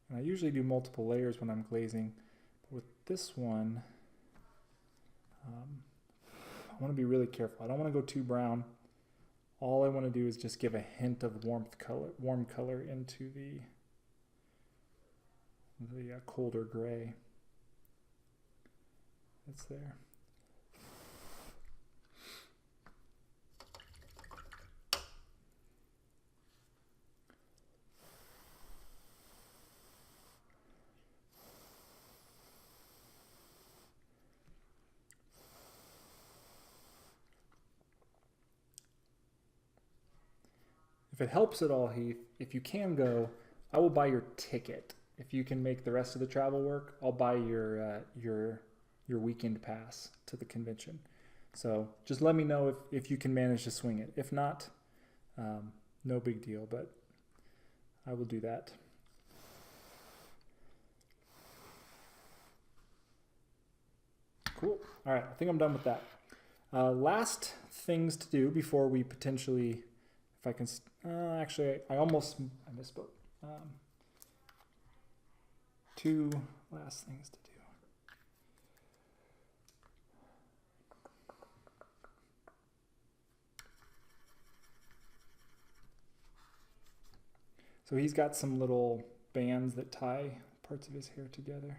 And I usually do multiple layers when I'm glazing, but with this one, I want to be really careful. I don't want to go too brown. All I want to do is just give a hint of warm color into the colder gray that's there. If it helps at all, Heath, if you can go, I will buy your ticket. If you can make the rest of the travel work, I'll buy your weekend pass to the convention. So just let me know if you can manage to swing it. If not, no big deal, but I will do that. Cool. All right, I think I'm done with that. Last things to do before we potentially, if I can, actually, I misspoke. Two last things to do. So he's got some little bands that tie parts of his hair together.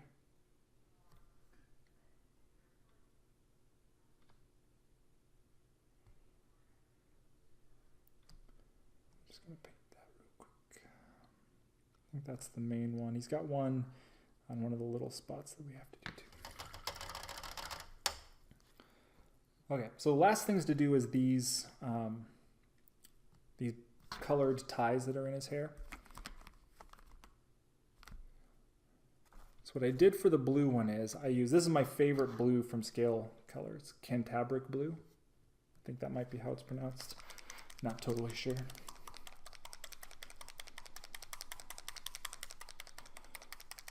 Just gonna paint that real quick. I think that's the main one. He's got one on one of the little spots that we have to do too. Okay, so the last things to do is these colored ties that are in his hair. So what I did for the blue one is this is my favorite blue from Scale Colors, Cantabric blue. I think that might be how it's pronounced. Not totally sure.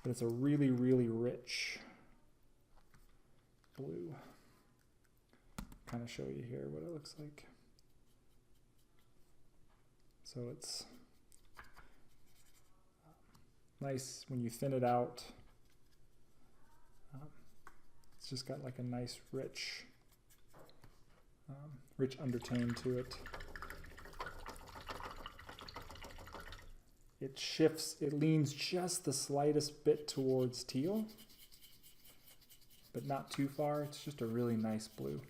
But it's a really, really rich blue. Kind of show you here what it looks like. So it's nice when you thin it out. It's just got like a nice rich undertone to it. It shifts, it leans just the slightest bit towards teal, but not too far. It's just a really nice blue.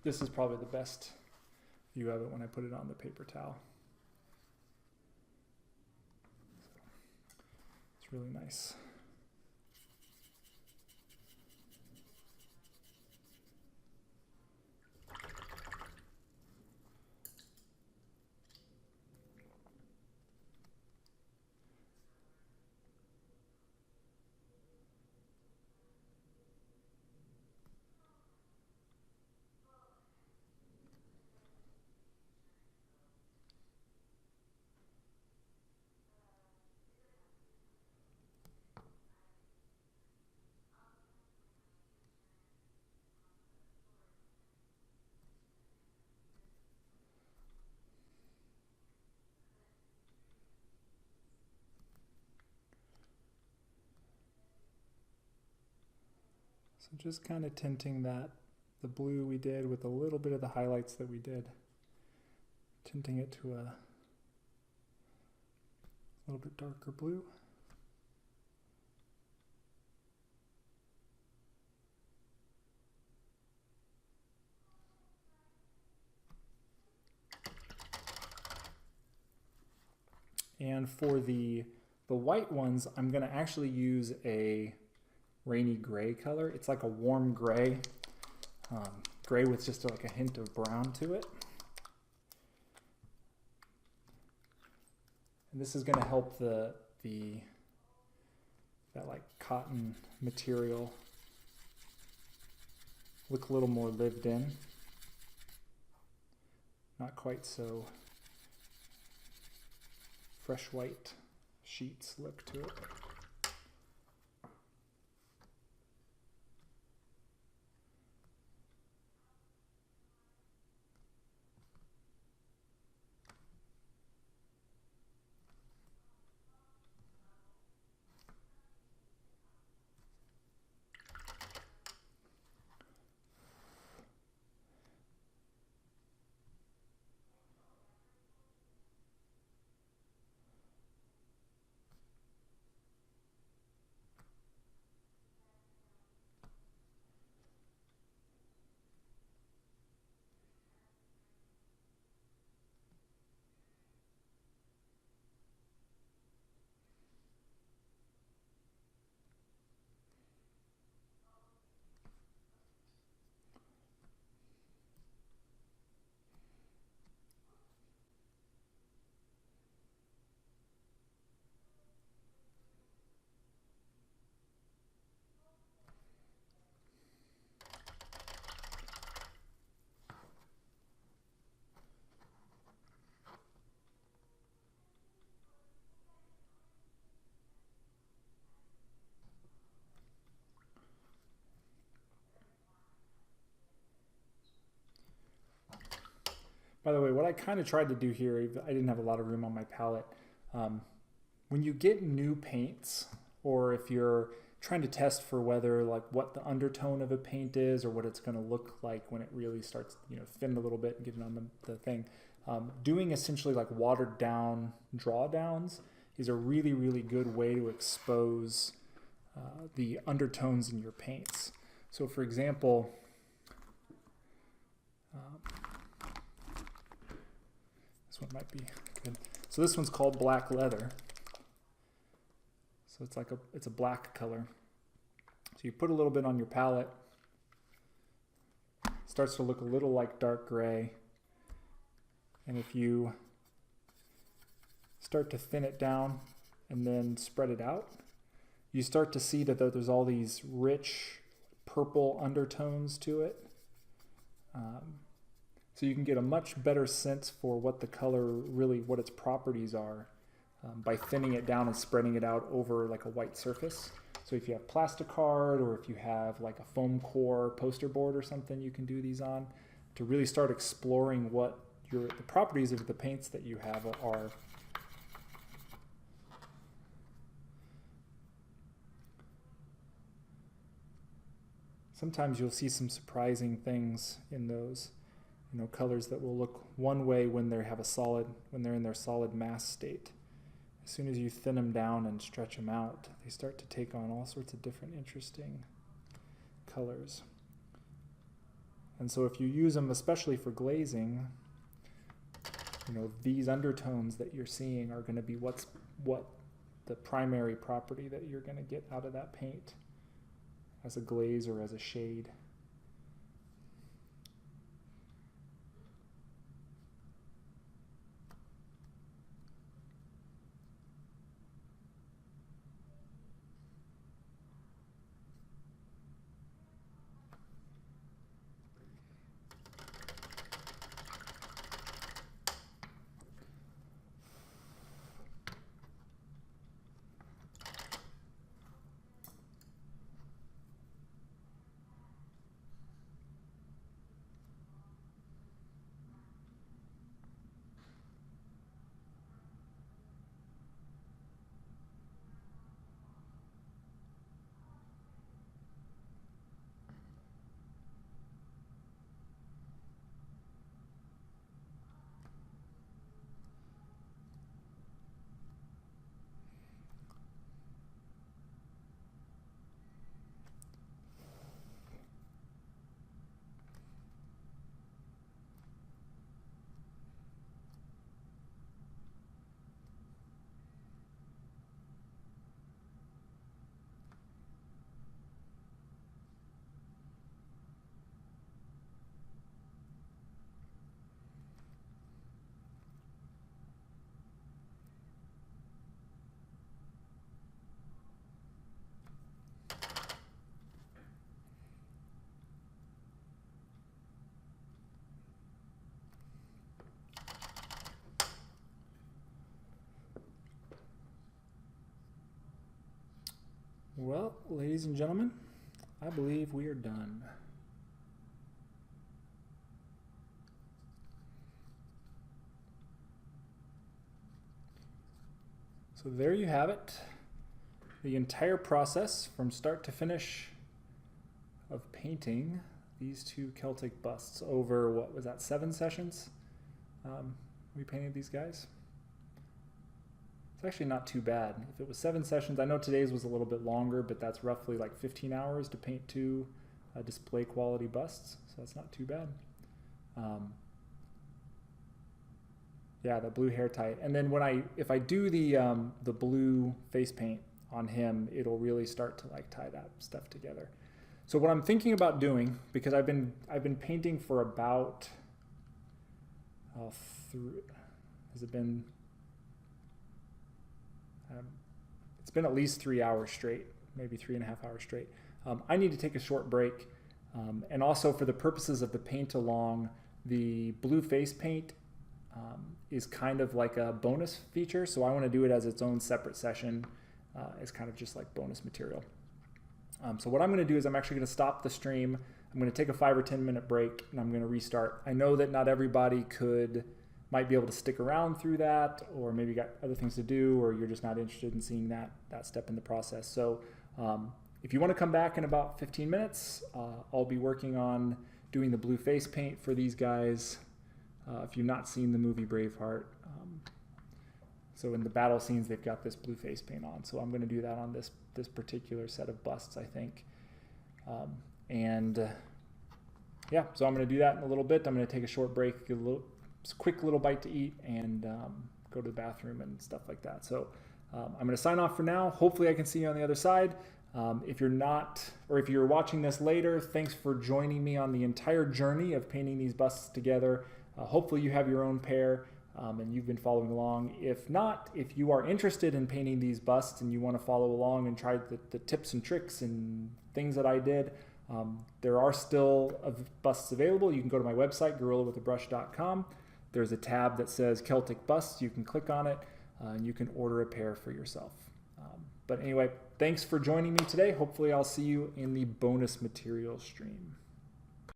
This is probably the best view of it when I put it on the paper towel. It's really nice. So just kind of tinting the blue we did with a little bit of the highlights that we did. Tinting it to a little bit darker blue. And for the The white ones, I'm going to actually use a rainy gray color. It's like a warm gray, gray with just like a hint of brown to it. And this is going to help that like cotton material look a little more lived in. Not quite so fresh white sheets look to it. By the way, what I kind of tried to do here, I didn't have a lot of room on my palette. When you get new paints, or if you're trying to test for whether like what the undertone of a paint is or what it's going to look like when it really starts, thin a little bit and getting on the thing, doing essentially like watered down drawdowns is a really, really good way to expose the undertones in your paints. So for example, this one might be good. So this one's called Black Leather. So it's a black color. So you put a little bit on your palette. It starts to look a little like dark gray. And if you start to thin it down and then spread it out, you start to see that there's all these rich purple undertones to it. So you can get a much better sense for what the color really, what its properties are by thinning it down and spreading it out over like a white surface. So if you have plasticard or if you have like a foam core poster board or something, you can do these on to really start exploring what the properties of the paints that you have are. Sometimes you'll see some surprising things in those, colors that will look one way when they're in their solid mass state. As soon as you thin them down and stretch them out, they start to take on all sorts of different interesting colors. And so if you use them, especially for glazing, these undertones that you're seeing are going to be what the primary property that you're going to get out of that paint as a glaze or as a shade. Well, ladies and gentlemen, I believe we are done. So there you have it. The entire process from start to finish of painting these two Celtic busts over, what was that, 7 sessions? We painted these guys. It's actually not too bad. If it was 7 sessions, I know today's was a little bit longer, but that's roughly like 15 hours to paint 2 display quality busts, so that's not too bad. Yeah, the blue hair tie. And then if I do the blue face paint on him, it'll really start to like tie that stuff together. So what I'm thinking about doing, because I've been painting for about has it been? It's been at least 3 hours straight, maybe 3.5 hours straight. I need to take a short break, and also for the purposes of the paint along, the blue face paint is kind of like a bonus feature, so I want to do it as its own separate session, as kind of just like bonus material. So what I'm going to do is I'm actually going to stop the stream. I'm going to take a 5 or 10 minute break, and I'm going to restart. I know that not everybody might be able to stick around through that, or maybe got other things to do, or you're just not interested in seeing that step in the process. So if you want to come back in about 15 minutes, I'll be working on doing the blue face paint for these guys. If you've not seen the movie Braveheart, so in the battle scenes, they've got this blue face paint on. So I'm going to do that on this particular set of busts, I think. Yeah, so I'm going to do that in a little bit. I'm going to take a short break, get a quick little bite to eat, and go to the bathroom and stuff like that. So I'm going to sign off for now. Hopefully I can see you on the other side. If you're not, or if you're watching this later, thanks for joining me on the entire journey of painting these busts together. Hopefully you have your own pair, and you've been following along. If not, if you are interested in painting these busts and you want to follow along and try the tips and tricks and things that I did, there are still busts available. You can go to my website, gorillawithabrush.com. There's a tab that says Celtic Busts. You can click on it, and you can order a pair for yourself. But anyway, thanks for joining me today. Hopefully I'll see you in the bonus material stream.